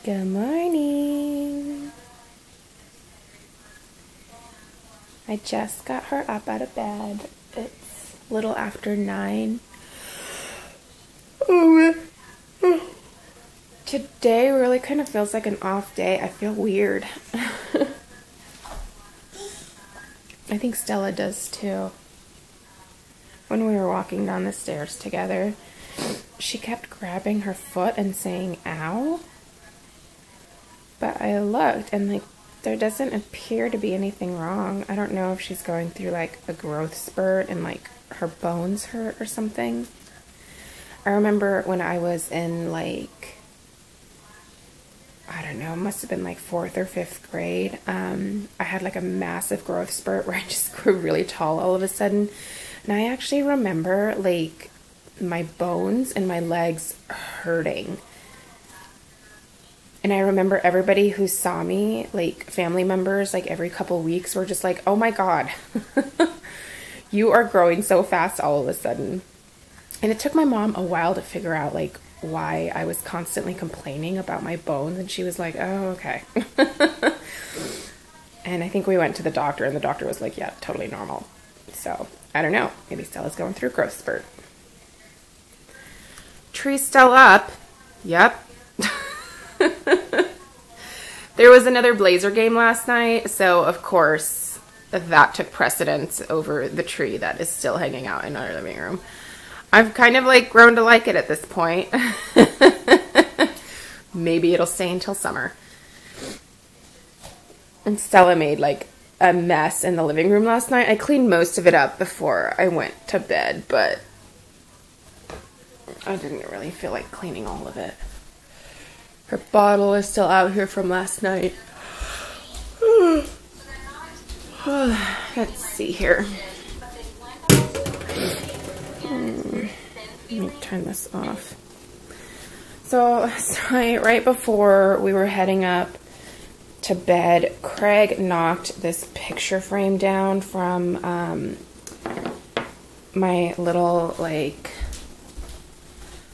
Good morning. I just got her up out of bed. It's a little after 9. Today really kind of feels like an off day. I feel weird. I think Stella does too. When we were walking down the stairs together, she kept grabbing her foot and saying, ow. But I looked and like there doesn't appear to be anything wrong. I don't know if she's going through like a growth spurt and like her bones hurt or something. I remember when I was in like, I don't know, must have been like 4th or 5th grade. I had like a massive growth spurt where I just grew really tall all of a sudden. And I actually remember like my bones and my legs hurting. And I remember everybody who saw me, like family members, like every couple weeks were just like, oh my God, you are growing so fast all of a sudden. And it took my mom a while to figure out like why I was constantly complaining about my bones. And she was like, oh, okay. And I think we went to the doctor and the doctor was like, yeah, totally normal. So I don't know. Maybe Stella's going through a growth spurt. Tree still up. Yep. There was another Blazer game last night, so of course that took precedence over the tree that is still hanging out in our living room. I've kind of like grown to like it at this point. Maybe it'll stay until summer. And Stella made like a mess in the living room last night. I cleaned most of it up before I went to bed, but I didn't really feel like cleaning all of it. Her bottle is still out here from last night. Let's see here. Let me turn this off. So last night, right before we were heading up to bed, Craig knocked this picture frame down from my little like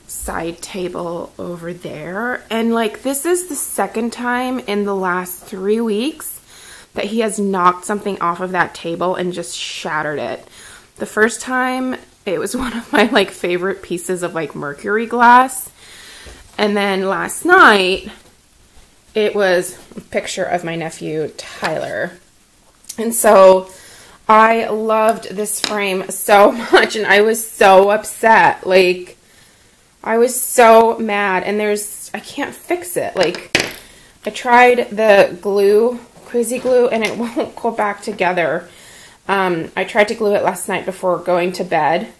side table over there, and like this is the second time in the last 3 weeks that he has knocked something off of that table and just shattered it. The first time it was one of my like favorite pieces of like mercury glass, and then last night it was a picture of my nephew Tyler. And so I loved this frame so much and I was so upset. Like I was so mad, and I can't fix it. Like, I tried the glue, crazy glue, and it won't go back together. I tried to glue it last night before going to bed,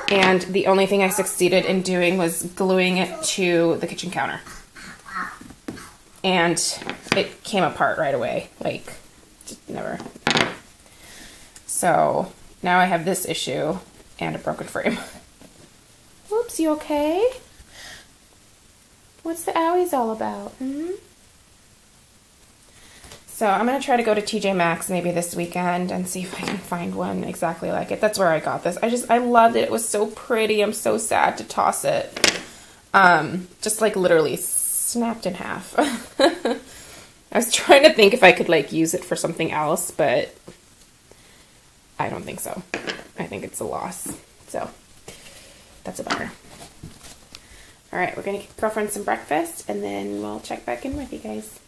and the only thing I succeeded in doing was gluing it to the kitchen counter. And it came apart right away. Like, just never. So, now I have this issue and a broken frame. Whoops, you okay? What's the owies all about? So I'm going to try to go to TJ Maxx maybe this weekend and see if I can find one exactly like it. That's where I got this. I loved it. It was so pretty. I'm so sad to toss it. Just like literally snapped in half. I was trying to think if I could like use it for something else, but I don't think so. I think it's a loss. So that's a bummer. All right, we're going to get girlfriend some breakfast, and then we'll check back in with you guys.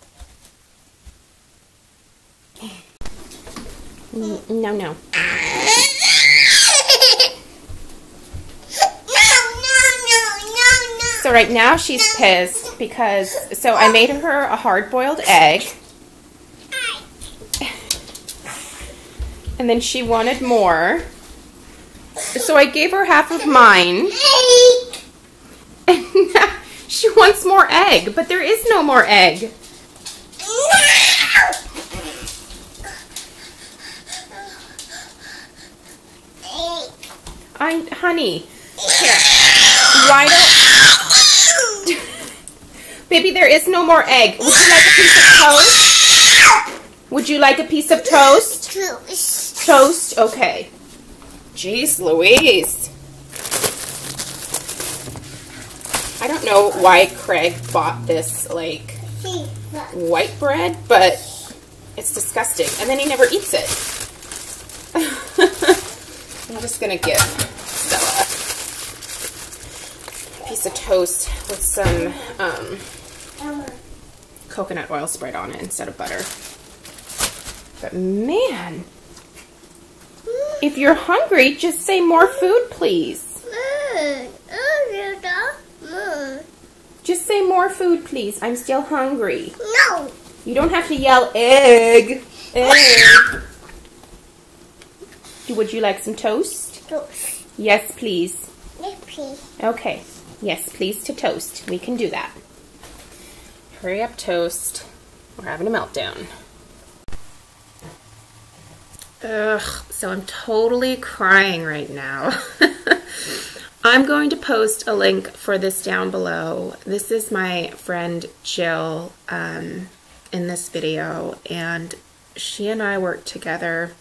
No. So right now she's pissed because, so I made her a hard-boiled egg. And then she wanted more. So I gave her half of mine. And now she wants more egg, but there is no more egg. Honey, here. Why don't... Baby, there is no more egg. Would you like a piece of toast? Would you like a piece of toast? Toast? Okay. Jeez Louise. I don't know why Craig bought this, like, white bread, but it's disgusting. And then he never eats it. I'm just going to give Stella a piece of toast with some coconut oil spread on it instead of butter. But man, if you're hungry, just say more food, please. Just say more food, please. I'm still hungry. No. You don't have to yell egg. Egg. Would you like some toast? Toast. Yes, please. Yes, please. Okay. Yes, please to toast. We can do that. Hurry up, toast. We're having a meltdown. Ugh, so I'm totally crying right now. I'm going to post a link for this down below. This is my friend Jill in this video, and she and I worked together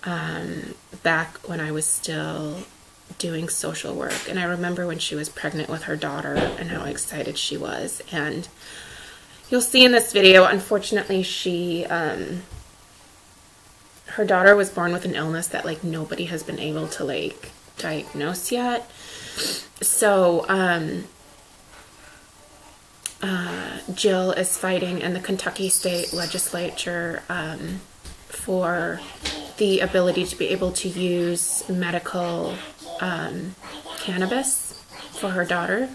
back when I was still doing social work, and I remember when she was pregnant with her daughter and how excited she was. And you'll see in this video, unfortunately, she her daughter was born with an illness that like nobody has been able to like diagnose yet. So Jill is fighting in the Kentucky State Legislature for the ability to be able to use medical cannabis for her daughter,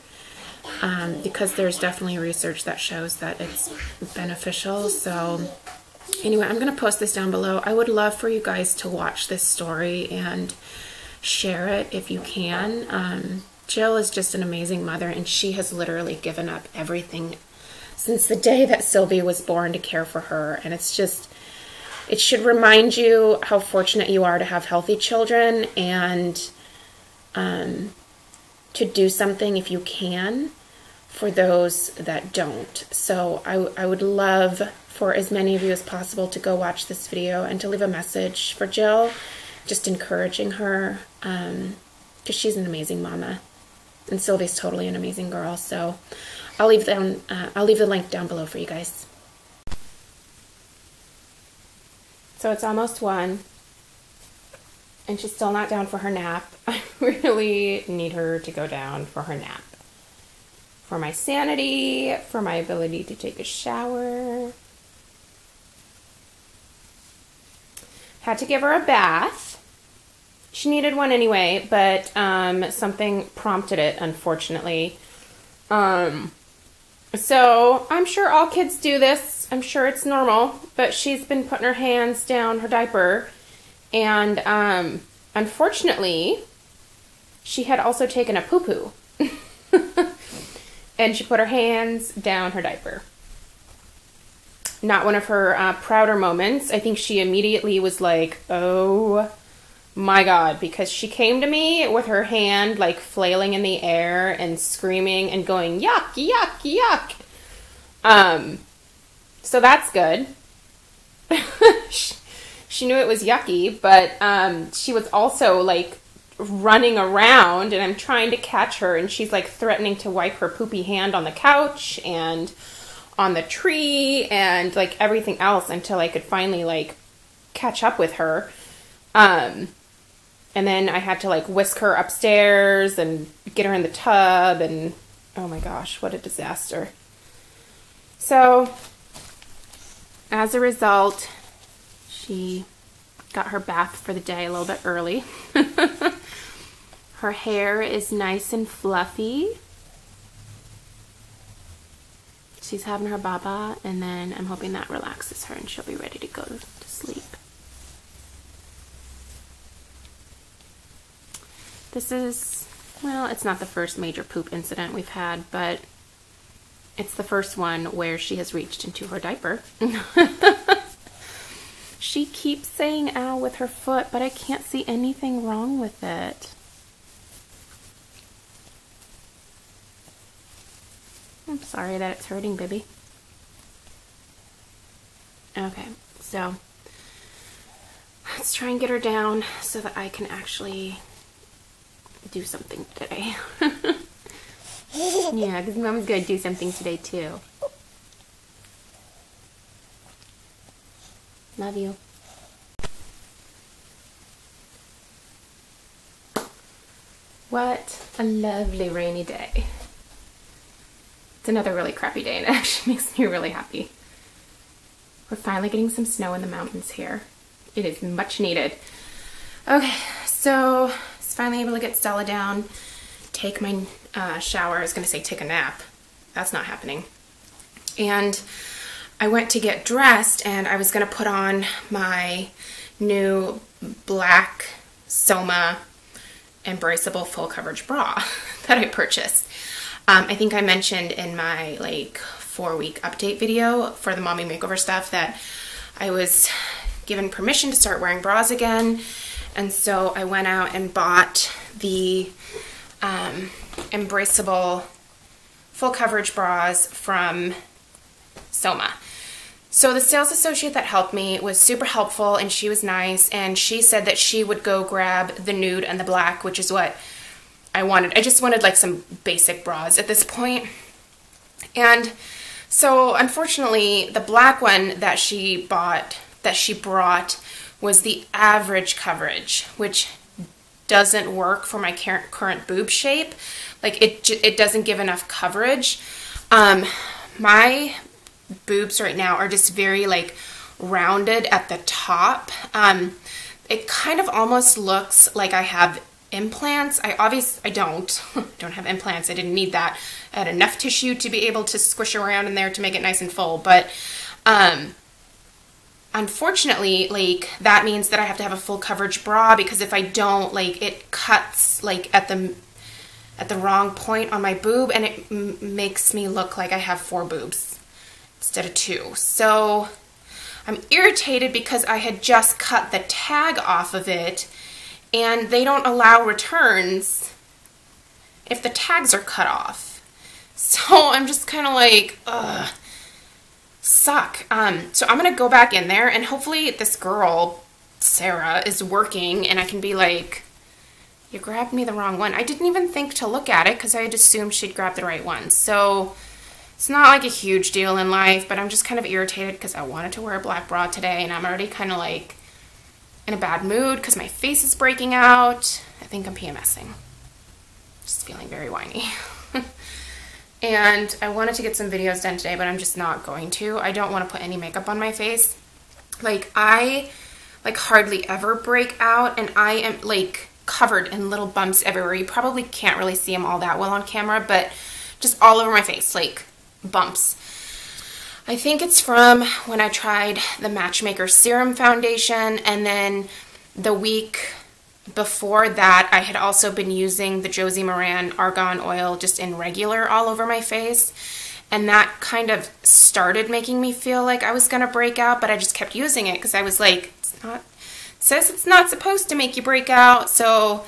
because there's definitely research that shows that it's beneficial. So anyway, I'm going to post this down below. I would love for you guys to watch this story and share it if you can. Jill is just an amazing mother, and she has literally given up everything since the day that Sylvie was born to care for her. And it's just, it should remind you how fortunate you are to have healthy children, and to do something if you can for those that don't. So I would love for as many of you as possible to go watch this video and to leave a message for Jill, just encouraging her, because she's an amazing mama, and Sylvie's totally an amazing girl. So I'll leave the link down below for you guys. So it's almost 1, and she's still not down for her nap. I really need her to go down for her nap. For my sanity, for my ability to take a shower. Had to give her a bath. She needed one anyway, but something prompted it, unfortunately. So I'm sure all kids do this. I'm sure it's normal, but she's been putting her hands down her diaper, and unfortunately, she had also taken a poo-poo. And she put her hands down her diaper. Not one of her prouder moments. I think she immediately was like, oh my God, because she came to me with her hand like flailing in the air and screaming and going, yuck, yuck, yuck. So that's good. She knew it was yucky, but she was also like running around, and I'm trying to catch her, and she's like threatening to wipe her poopy hand on the couch and on the tree and like everything else, until I could finally like catch up with her. And then I had to like whisk her upstairs and get her in the tub, and oh my gosh, what a disaster. So as a result, she got her bath for the day a little bit early. Her hair is nice and fluffy. She's having her baba, and then I'm hoping that relaxes her and she'll be ready to go to sleep. This is, well, it's not the first major poop incident we've had, but it's the first one where she has reached into her diaper. She keeps saying ow with her foot, but I can't see anything wrong with it. I'm sorry that it's hurting, baby. Okay, so let's try and get her down so that I can actually do something today. Yeah, because Mom's going to do something today too. Love you. What a lovely rainy day. It's another really crappy day, and it actually makes me really happy. We're finally getting some snow in the mountains here. It is much needed. Okay, so I was finally able to get Stella down, take my shower. I was gonna say take a nap. That's not happening. And I went to get dressed, and I was gonna put on my new black Soma embraceable full coverage bra that I purchased. I think I mentioned in my like 4-week update video for the mommy makeover stuff that I was given permission to start wearing bras again, and so I went out and bought the embraceable full coverage bras from Soma. So the sales associate that helped me was super helpful, and she was nice, and she said that she would go grab the nude and the black, which is what I wanted. I just wanted like some basic bras at this point. And so unfortunately the black one that she brought was the average coverage, which doesn't work for my current boob shape. Like it doesn't give enough coverage. My boobs right now are just very like rounded at the top. It kind of almost looks like I have implants. I don't have implants. I didn't need that. I had enough tissue to be able to squish around in there to make it nice and full, but unfortunately, like that means that I have to have a full coverage bra, because if I don't, like it cuts like at the wrong point on my boob, and it makes me look like I have 4 boobs instead of 2. So I'm irritated because I had just cut the tag off of it, and they don't allow returns if the tags are cut off. So I'm just kind of like, ugh, suck. So I'm going to go back in there, and hopefully this girl, Sarah, is working, and I can be like, you grabbed me the wrong one. I didn't even think to look at it because I had assumed she'd grab the right one. So it's not like a huge deal in life, but I'm just kind of irritated because I wanted to wear a black bra today, and I'm already kind of like in a bad mood because my face is breaking out. I think I'm PMSing. Just feeling very whiny. And I wanted to get some videos done today, but I'm just not going to. I don't want to put any makeup on my face. Like I like hardly ever break out, and I am like covered in little bumps everywhere. You probably can't really see them all that well on camera, but just all over my face, like bumps. I think it's from when I tried the Matchmaker Serum Foundation, and then the week before that I had also been using the Josie Maran Argan Oil just in regular all over my face, and that kind of started making me feel like I was gonna break out, but I just kept using it because I was like, it says it's not supposed to make you break out. So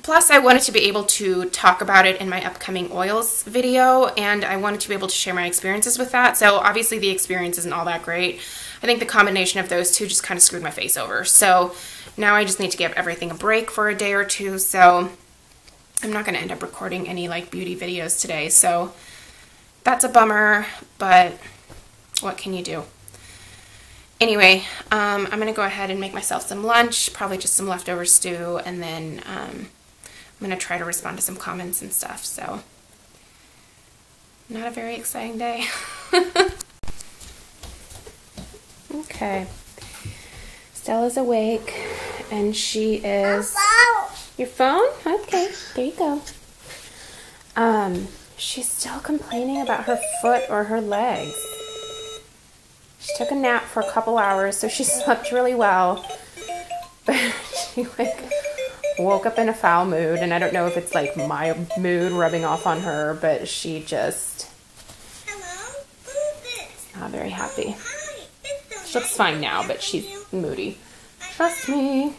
plus I wanted to be able to talk about it in my upcoming oils video, and I wanted to be able to share my experiences with that. So obviously the experience isn't all that great. I think the combination of those two just kind of screwed my face over. So now I just need to give everything a break for a day or two. So I'm not going to end up recording any like beauty videos today. So that's a bummer, but what can you do? Anyway, I'm going to go ahead and make myself some lunch, probably just some leftover stew, and then I'm going to try to respond to some comments and stuff. So not a very exciting day. Okay. Stella's awake, and she is... Your phone? Okay, there you go. She's still complaining about her foot or her legs. She took a nap for a couple hours, so she slept really well. But she like woke up in a foul mood, and I don't know if it's like my mood rubbing off on her, but she just is not very happy. She looks fine now, but she's moody. Trust me.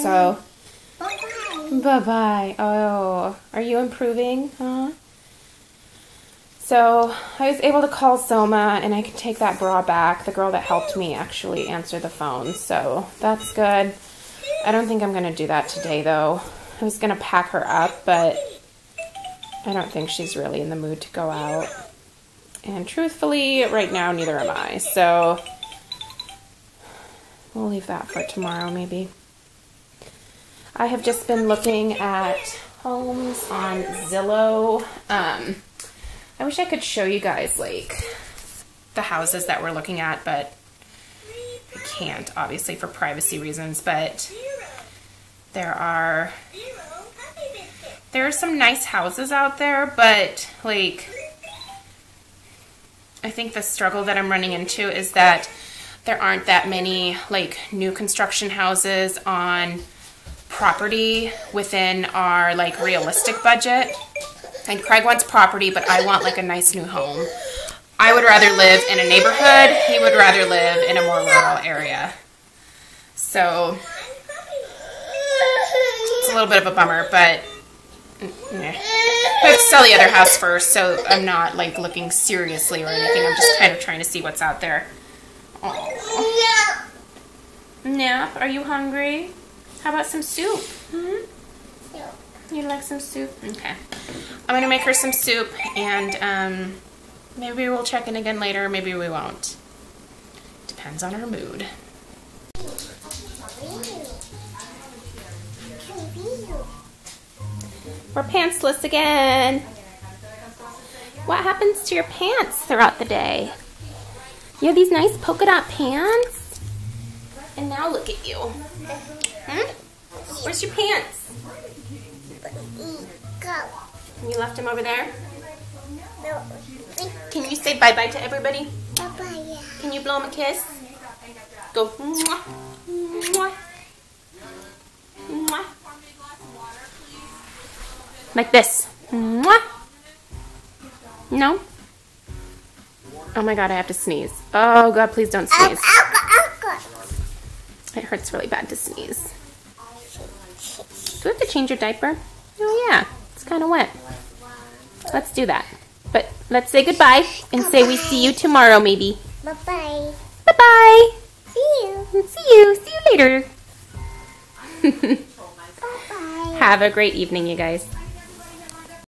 So, bye-bye. Oh, are you improving? Huh? So, I was able to call Soma, and I can take that bra back. The girl that helped me actually answered the phone, so that's good. I don't think I'm going to do that today, though. I was going to pack her up, but I don't think she's really in the mood to go out. And truthfully, right now, neither am I. So We'll leave that for tomorrow, maybe. I have just been looking at homes on Zillow. I wish I could show you guys, like, the houses that we're looking at, but I can't, obviously, for privacy reasons. But there are some nice houses out there, but, like, I think the struggle that I'm running into is that there aren't that many, like, new construction houses on property within our, like, realistic budget. And Craig wants property, but I want, like, a nice new home. I would rather live in a neighborhood. He would rather live in a more rural area. So it's a little bit of a bummer, but I have to sell the other house first, so I'm not, like, looking seriously or anything. I'm just kind of trying to see what's out there. Aww. Nap, are you hungry? How about some soup? You'd like some soup? Okay. I'm going to make her some soup, and maybe we'll check in again later, maybe we won't. Depends on her mood. We're pantsless again. What happens to your pants throughout the day? You have these nice polka dot pants? And now look at you. Where's your pants? You left them over there? No. Can you say bye-bye to everybody? Bye-bye, yeah. Can you blow them a kiss? Go. Mwah. Mwah. Mwah. Like this. Mwah. No? Oh my god, I have to sneeze. Oh god, please don't sneeze. It hurts really bad to sneeze. Do we have to change your diaper? Oh yeah, it's kind of wet. Let's do that. But let's say goodbye and say we see you tomorrow maybe. Bye-bye. Bye-bye. See you. See you. See you later. Bye-bye. Have a great evening, you guys.